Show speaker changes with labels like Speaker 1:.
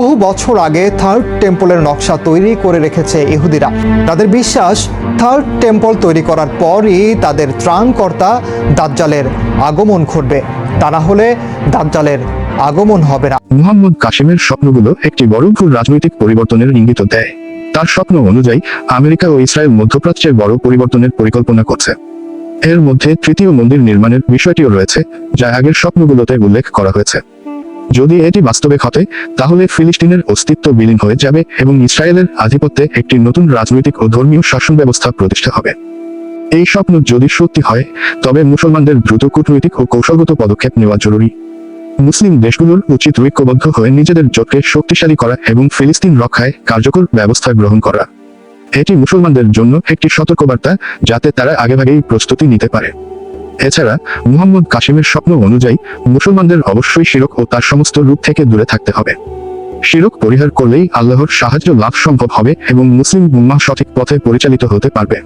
Speaker 1: বহু বছর আগে থার্ড টেম্পলের নকশা তৈরি করে রেখেছে ইহুদিরা। তাদের বিশ্বাস, থার্ড টেম্পল তৈরি করার পরই তাদের ত্রাণকর্তা দাজ্জালের আগমন ঘটবে, তা না হলে দাজ্জালের আগমন হবে না।
Speaker 2: মুহাম্মদ কাসেমের স্বপ্নগুলো একটি বড় ভুল রাজনৈতিক পরিবর্তনের ইঙ্গিত দেয়। তার স্বপ্ন অনুযায়ী আমেরিকা ও ইসরায়েল মধ্যপ্রাচ্যের বড় পরিবর্তনের পরিকল্পনা করছে। এর মধ্যে তৃতীয় মন্দির নির্মাণের বিষয়টিও রয়েছে, যা আগের স্বপ্নগুলোতে উল্লেখ করা হয়েছে। যদি এটি বাস্তবে ঘটে, তাহলে ফিলিস্তিনের অস্তিত্ব বিলীন হয়ে যাবে এবং ইসরায়েলের আধিপত্যে একটি নতুন রাজনৈতিক ও ধর্মীয় শাসন ব্যবস্থা প্রতিষ্ঠা হবে। এই স্বপ্ন যদি সত্যি হয়, তবে মুসলমানদের দ্রুত কূটনৈতিক ও কৌশলগত পদক্ষেপ নেওয়া জরুরি। মুসলিম দেশগুলোর উচিত ঐক্যবদ্ধ হয়ে নিজেদের জোটকে শক্তিশালী করা এবং ফিলিস্তিন রক্ষায় কার্যকর ব্যবস্থা গ্রহণ করা। এটি মুসলমানদের জন্য একটি সতর্কবার্তা, যাতে তারা আগেভাগেই প্রস্তুতি নিতে পারে। এছাড়া মুহাম্মদ কাসেমের স্বপ্ন অনুযায়ী মুসলমানদের অবশ্যই শিরক ও তার সমস্ত রূপ থেকে দূরে থাকতে হবে। শিরক পরিহার করলেই আল্লাহর সাহায্য লাভ সম্ভব হবে এবং মুসলিম উম্মাহ সঠিক পথে পরিচালিত হতে পারবে।